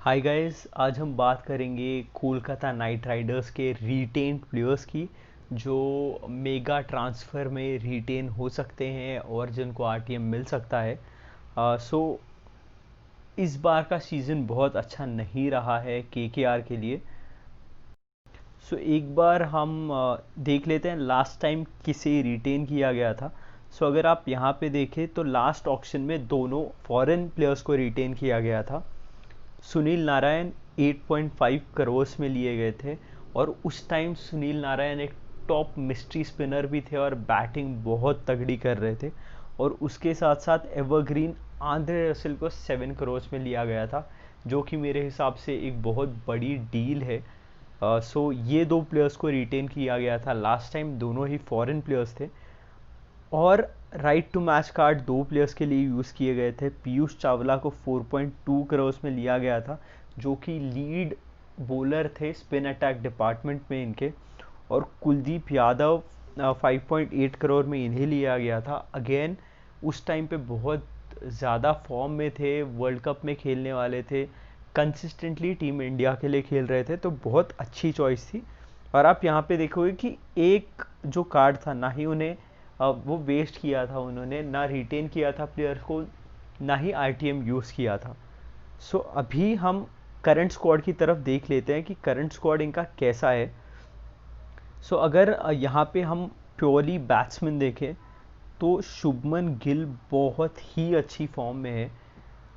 Hi guys, आज हम बात करेंगे कोलकाता नाइट राइडर्स के रिटेन प्लेयर्स की जो मेगा ट्रांसफ़र में रिटेन हो सकते हैं और जिनको आरटीएम मिल सकता है। सो इस बार का सीज़न बहुत अच्छा नहीं रहा है केकेआर के लिए। सो एक बार हम देख लेते हैं लास्ट टाइम किसे रिटेन किया गया था। सो अगर आप यहाँ पे देखें तो लास्ट ऑक्शन में दोनों फॉरेन प्लेयर्स को रिटेन किया गया था। सुनील नारायण 8.5 करोड़ में लिए गए थे और उस टाइम सुनील नारायण एक टॉप मिस्ट्री स्पिनर भी थे और बैटिंग बहुत तगड़ी कर रहे थे। और उसके साथ साथ एवरग्रीन आंद्रे रसेल को 7 करोड़ में लिया गया था, जो कि मेरे हिसाब से एक बहुत बड़ी डील है। सो ये दो प्लेयर्स को रिटेन किया गया था लास्ट टाइम, दोनों ही फॉरेन प्लेयर्स थे। और राइट टू मैच कार्ड दो प्लेयर्स के लिए यूज़ किए गए थे। पीयूष चावला को 4.2 करोड़ में लिया गया था, जो कि लीड बॉलर थे स्पिन अटैक डिपार्टमेंट में इनके। और कुलदीप यादव 5.8 करोड़ में इन्हें लिया गया था। अगेन उस टाइम पे बहुत ज़्यादा फॉर्म में थे, वर्ल्ड कप में खेलने वाले थे, कंसिस्टेंटली टीम इंडिया के लिए खेल रहे थे, तो बहुत अच्छी चॉइस थी। और आप यहाँ पे देखोगे कि एक जो कार्ड था, ना ही उन्हें वो वेस्ट किया था, उन्होंने ना रिटेन किया था प्लेयर को, ना ही आरटीएम यूज़ किया था। सो अभी हम करंट स्क्वाड की तरफ देख लेते हैं कि करंट स्क्वाड इनका कैसा है। सो अगर यहाँ पे हम प्योरली बैट्समैन देखें तो शुभमन गिल बहुत ही अच्छी फॉर्म में है।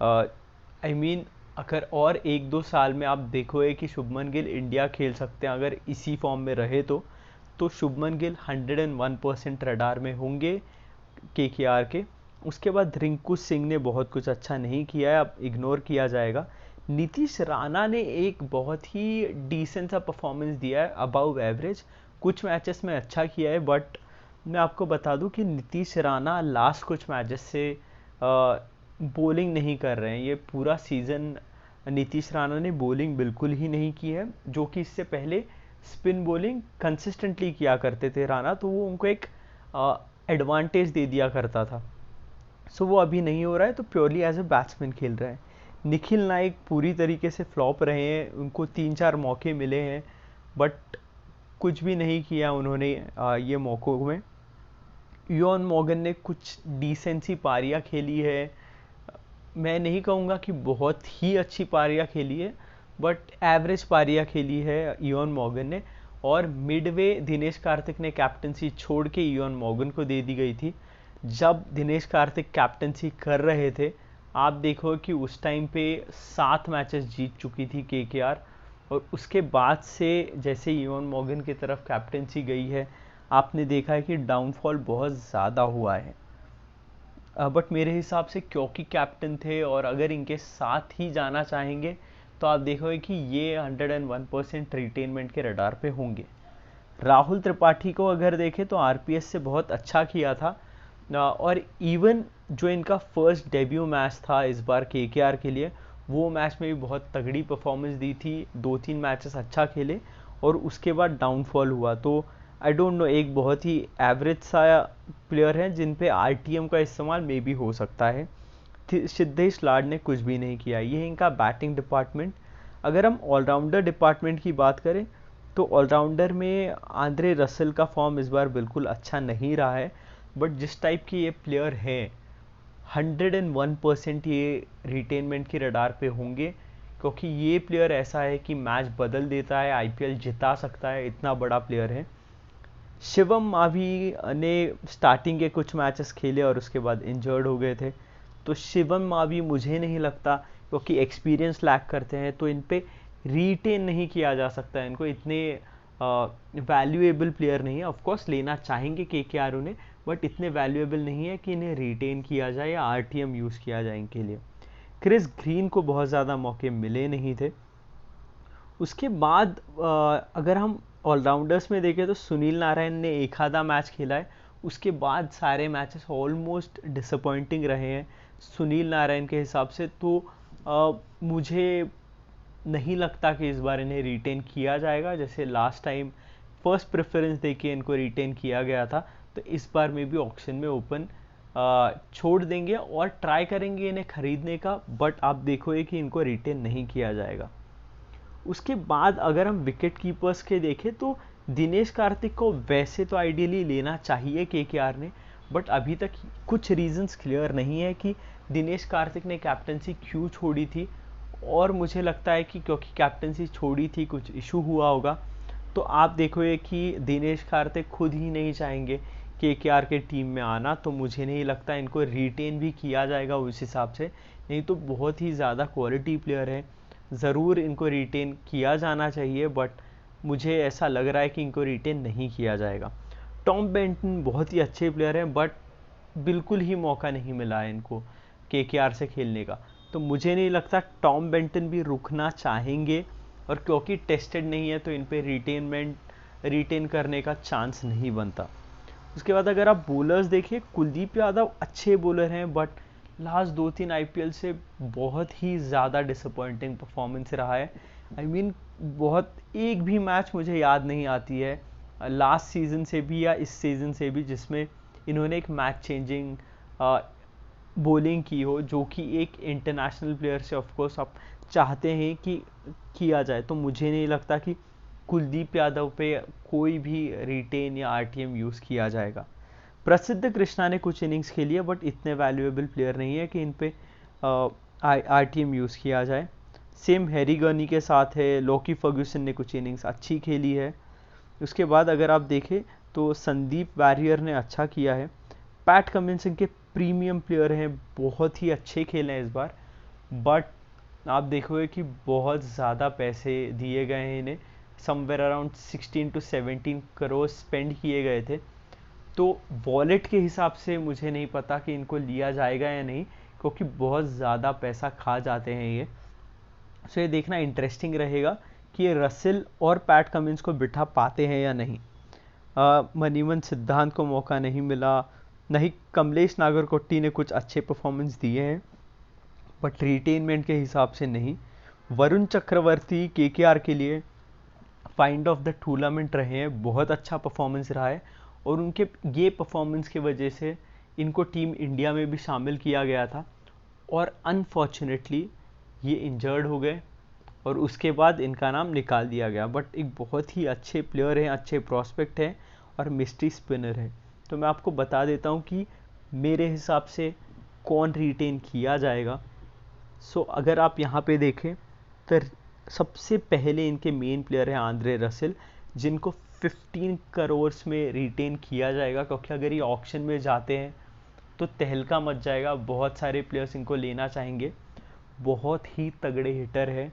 आई मीन अगर और एक दो साल में आप देखोगे कि शुभमन गिल इंडिया खेल सकते हैं अगर इसी फॉर्म में रहे तो शुभमन गिल 101% रडार में होंगे केकेआर के। उसके बाद रिंकू सिंह ने बहुत कुछ अच्छा नहीं किया है, अब इग्नोर किया जाएगा। नीतीश राणा ने एक बहुत ही डिसेंट सा परफॉर्मेंस दिया है, अबाव एवरेज। कुछ मैचेस में अच्छा किया है, बट मैं आपको बता दूं कि नीतीश राणा लास्ट कुछ मैचेस से बॉलिंग नहीं कर रहे हैं। ये पूरा सीज़न नीतीश राणा ने बॉलिंग बिल्कुल ही नहीं की है, जो कि इससे पहले स्पिन बॉलिंग कंसिस्टेंटली किया करते थे राणा, तो वो उनको एक एडवांटेज दे दिया करता था। सो वो अभी नहीं हो रहा है, तो प्योरली एज ए बैट्समैन खेल रहे हैं। निखिल नाइक पूरी तरीके से फ्लॉप रहे हैं, उनको 3-4 मौके मिले हैं, बट कुछ भी नहीं किया उन्होंने ये मौक़ों में। इयोन मॉर्गन ने कुछ डिसेंसी पारियाँ खेली है, मैं नहीं कहूँगा कि बहुत ही अच्छी पारियाँ खेली है, बट एवरेज पारियाँ खेली है इयोन मॉर्गन ने। और मिडवे दिनेश कार्तिक ने कैप्टनसी छोड़ के इयोन मॉर्गन को दे दी गई थी। जब दिनेश कार्तिक कैप्टनसी कर रहे थे, आप देखो कि उस टाइम पे 7 मैचेस जीत चुकी थी केकेआर। और उसके बाद से जैसे इयोन मॉर्गन की तरफ कैप्टनसी गई है, आपने देखा है कि डाउनफॉल बहुत ज़्यादा हुआ है। बट मेरे हिसाब से क्योंकि कैप्टन थे और अगर इनके साथ ही जाना चाहेंगे, तो आप देखोगे कि ये 101% रिटेनमेंट के रडार पे होंगे। राहुल त्रिपाठी को अगर देखें तो आरपीएस से बहुत अच्छा किया था। और इवन जो इनका फर्स्ट डेब्यू मैच था इस बार केकेआर के लिए, वो मैच में भी बहुत तगड़ी परफॉर्मेंस दी थी, 2-3 मैचेस अच्छा खेले और उसके बाद डाउनफॉल हुआ। तो आई डोंट नो, एक बहुत ही एवरेज सा प्लेयर है जिन पे आरटीएम का इस्तेमाल मे भी हो सकता है। सिद्धेश लाड ने कुछ भी नहीं किया। ये है इनका बैटिंग डिपार्टमेंट। अगर हम ऑलराउंडर डिपार्टमेंट की बात करें तो ऑलराउंडर में आंद्रे रसेल का फॉर्म इस बार बिल्कुल अच्छा नहीं रहा है, बट जिस टाइप की ये प्लेयर हैं 101% ये रिटेनमेंट की रडार पे होंगे, क्योंकि ये प्लेयर ऐसा है कि मैच बदल देता है, आईपीएल जिता सकता है, इतना बड़ा प्लेयर है। शिवम मावी ने स्टार्टिंग के कुछ मैचेस खेले और उसके बाद इंजर्ड हो गए थे। तो शिवम मावी मुझे नहीं लगता, क्योंकि एक्सपीरियंस लैक करते हैं, तो इन पे रिटेन नहीं किया जा सकता है। इनको इतने वैल्यूएबल प्लेयर नहीं है। ऑफकोर्स लेना चाहेंगे केकेआर उन्हें, बट इतने वैल्यूएबल नहीं है कि इन्हें रिटेन किया जाए या आरटीएम यूज़ किया जाए इनके लिए। क्रिस ग्रीन को बहुत ज़्यादा मौके मिले नहीं थे। उसके बाद अगर हम ऑलराउंडर्स में देखें तो सुनील नारायण ने एक आधा मैच खेला है, उसके बाद सारे मैचेस ऑलमोस्ट डिसअपॉइंटिंग रहे हैं सुनील नारायण के हिसाब से। तो मुझे नहीं लगता कि इस बार इन्हें रिटेन किया जाएगा। जैसे लास्ट टाइम फर्स्ट प्रेफरेंस देके इनको रिटेन किया गया था, तो इस बार में भी ऑक्शन में ओपन छोड़ देंगे और ट्राई करेंगे इन्हें खरीदने का, बट आप देखोगे कि इनको रिटेन नहीं किया जाएगा। उसके बाद अगर हम विकेट कीपर्स के देखें तो दिनेश कार्तिक को वैसे तो आइडियली लेना चाहिए केकेआर ने, बट अभी तक कुछ रीजंस क्लियर नहीं है कि दिनेश कार्तिक ने कैप्टनसी क्यों छोड़ी थी। और मुझे लगता है कि क्योंकि कैप्टनसी छोड़ी थी कुछ इशू हुआ होगा। तो आप देखोगे कि दिनेश कार्तिक खुद ही नहीं चाहेंगे केकेआर के टीम में आना, तो मुझे नहीं लगता इनको रिटेन भी किया जाएगा उस हिसाब से। नहीं तो बहुत ही ज़्यादा क्वालिटी प्लेयर है, ज़रूर इनको रिटेन किया जाना चाहिए, बट मुझे ऐसा लग रहा है कि इनको रिटेन नहीं किया जाएगा। टॉम बेंटन बहुत ही अच्छे प्लेयर हैं, बट बिल्कुल ही मौका नहीं मिला है इनको केकेआर से खेलने का। तो मुझे नहीं लगता टॉम बेंटन भी रुकना चाहेंगे, और क्योंकि टेस्टेड नहीं है तो इन पे रिटेन करने का चांस नहीं बनता। उसके बाद अगर आप बॉलर्स देखिए, कुलदीप यादव अच्छे बॉलर हैं, बट लास्ट 2-3 आईपीएल से बहुत ही ज़्यादा डिसअपॉइंटिंग परफॉर्मेंस रहा है। बहुत एक भी मैच मुझे याद नहीं आती है लास्ट सीज़न से भी या इस सीज़न से भी जिसमें इन्होंने एक मैच चेंजिंग बॉलिंग की हो, जो कि एक इंटरनेशनल प्लेयर से ऑफकोर्स आप चाहते हैं कि किया जाए। तो मुझे नहीं लगता कि कुलदीप यादव पे कोई भी रिटेन या आरटीएम यूज़ किया जाएगा। प्रसिद्ध कृष्णा ने कुछ इनिंग्स खेली है, बट इतने वैल्यूएबल प्लेयर नहीं है कि इन पे आरटीएम यूज़ किया जाए। सेम हैरी गनी के साथ है, लॉकी फर्ग्यूसन ने कुछ इनिंग्स अच्छी खेली है। उसके बाद अगर आप देखें तो संदीप वॉरियर ने अच्छा किया है। पैट कमिंस के प्रीमियम प्लेयर हैं, बहुत ही अच्छे खेले हैं इस बार, बट आप देखोगे कि बहुत ज़्यादा पैसे दिए गए हैं इन्हें, somewhere around 16 to 17 crore spend किए गए थे। तो वॉलेट के हिसाब से मुझे नहीं पता कि इनको लिया जाएगा या नहीं, क्योंकि बहुत ज़्यादा पैसा खा जाते हैं ये। सो ये देखना इंटरेस्टिंग रहेगा कि ये रसेल और पैट कमिंस को बिठा पाते हैं या नहीं। मनीवन सिद्धांत को मौका नहीं मिला, नहीं कमलेश नागरकोटी ने कुछ अच्छे परफॉर्मेंस दिए हैं, बट रिटेनमेंट के हिसाब से नहीं। वरुण चक्रवर्ती केकेआर के लिए फाइंड ऑफ द टूर्नामेंट रहे हैं, बहुत अच्छा परफॉर्मेंस रहा है, और उनके ये परफॉर्मेंस की वजह से इनको टीम इंडिया में भी शामिल किया गया था, और अनफॉर्चुनेटली ये इंजर्ड हो गए और उसके बाद इनका नाम निकाल दिया गया। बट एक बहुत ही अच्छे प्लेयर हैं, अच्छे प्रॉस्पेक्ट हैं और मिस्ट्री स्पिनर है। तो मैं आपको बता देता हूँ कि मेरे हिसाब से कौन रिटेन किया जाएगा। सो अगर आप यहाँ पे देखें तो सबसे पहले इनके मेन प्लेयर हैं आंद्रे रसेल, जिनको 15 करोड़ में रिटेन किया जाएगा, क्योंकि अगर ये ऑक्शन में जाते हैं तो तहलका मच जाएगा, बहुत सारे प्लेयर्स इनको लेना चाहेंगे। बहुत ही तगड़े हिटर है,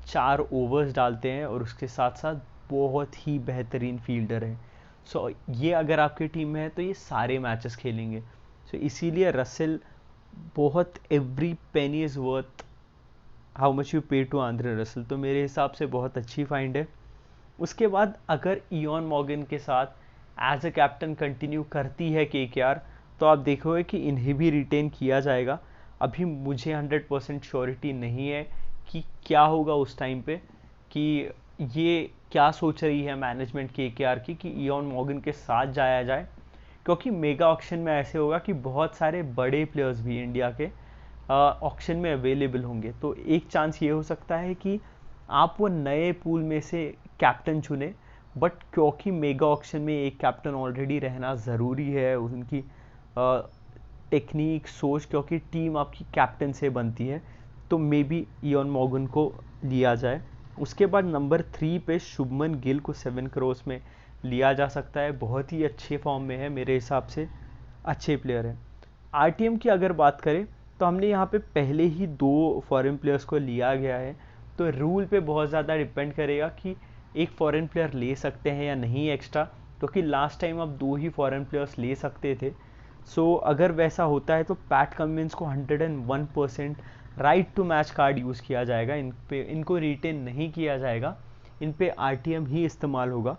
4 ओवर्स डालते हैं और उसके साथ साथ बहुत ही बेहतरीन फील्डर है। सो ये अगर आपकी टीम में है तो ये सारे मैचेस खेलेंगे। सो इसीलिए रसेल बहुत, every penny is worth how much you पे टू आंद्रे रसेल, तो मेरे हिसाब से बहुत अच्छी फाइंड है। उसके बाद अगर इयॉन मॉर्गन के साथ एज अ कैप्टन कंटिन्यू करती है केकेआर, तो आप देखोगे कि इन्हें भी रिटेन किया जाएगा। अभी मुझे 100% श्योरिटी नहीं है कि क्या होगा उस टाइम पे, कि ये क्या सोच रही है मैनेजमेंट केकेआर की कि इयॉन मॉर्गन के साथ जाया जाए, क्योंकि मेगा ऑक्शन में ऐसे होगा कि बहुत सारे बड़े प्लेयर्स भी इंडिया के ऑक्शन में अवेलेबल होंगे। तो एक चांस ये हो सकता है कि आप वो नए पूल में से कैप्टन चुने, बट क्योंकि मेगा ऑक्शन में एक कैप्टन ऑलरेडी रहना ज़रूरी है, उनकी टेक्निक सोच, क्योंकि टीम आपकी कैप्टन से बनती है, तो मे बी इयॉन मॉर्गन को लिया जाए। उसके बाद नंबर 3 पे शुभमन गिल को 7 करोड़ में लिया जा सकता है, बहुत ही अच्छे फॉर्म में है मेरे हिसाब से, अच्छे प्लेयर है। आरटीएम की अगर बात करें तो हमने यहाँ पे पहले ही 2 फॉरेन प्लेयर्स को लिया गया है, तो रूल पे बहुत ज़्यादा डिपेंड करेगा कि एक फॉरेन प्लेयर ले सकते हैं या नहीं एक्स्ट्रा, क्योंकि लास्ट टाइम आप 2 ही फॉरेन प्लेयर्स ले सकते थे। सो अगर वैसा होता है तो पैट कमिंस को 101% right to match card use किया जाएगा, इनको रिटेन नहीं किया जाएगा, इन पे आरटीएम ही इस्तेमाल होगा।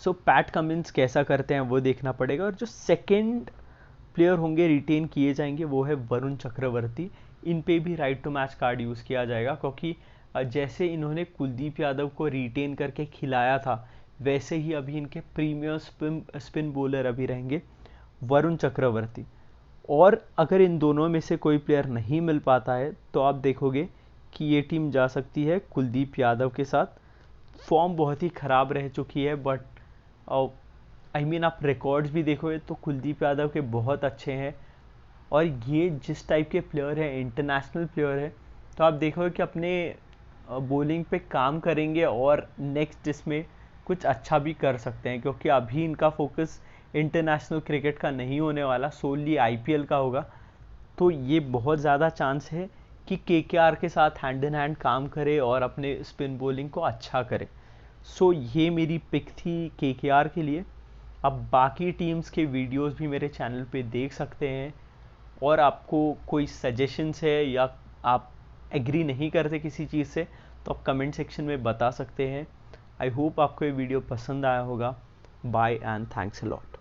सो पैट कमिंस कैसा करते हैं वो देखना पड़ेगा। और जो सेकेंड प्लेयर होंगे रिटेन किए जाएंगे वो है वरुण चक्रवर्ती, इन पे भी right to match card use किया जाएगा, क्योंकि जैसे इन्होंने कुलदीप यादव को रिटेन करके खिलाया था, वैसे ही अभी इनके प्रीमियर स्पिन बॉलर अभी रहेंगे वरुण चक्रवर्ती। और अगर इन दोनों में से कोई प्लेयर नहीं मिल पाता है तो आप देखोगे कि ये टीम जा सकती है कुलदीप यादव के साथ। फॉर्म बहुत ही ख़राब रह चुकी है, बट आप रिकॉर्ड्स भी देखोगे तो कुलदीप यादव के बहुत अच्छे हैं। और ये जिस टाइप के प्लेयर हैं, इंटरनेशनल प्लेयर है, तो आप देखोगे कि अपने बॉलिंग पे काम करेंगे और नेक्स्ट इसमें कुछ अच्छा भी कर सकते हैं, क्योंकि अभी इनका फोकस इंटरनेशनल क्रिकेट का नहीं होने वाला, सोली आईपीएल का होगा। तो ये बहुत ज़्यादा चांस है कि केकेआर के साथ हैंड इन हैंड काम करे और अपने स्पिन बॉलिंग को अच्छा करे। सो ये मेरी पिक थी केकेआर के लिए। अब बाकी टीम्स के वीडियोस भी मेरे चैनल पे देख सकते हैं, और आपको कोई सजेशंस है या आप एग्री नहीं करते किसी चीज़ से तो आप कमेंट सेक्शन में बता सकते हैं। आई होप आपको ये वीडियो पसंद आया होगा। Bye and thanks a lot.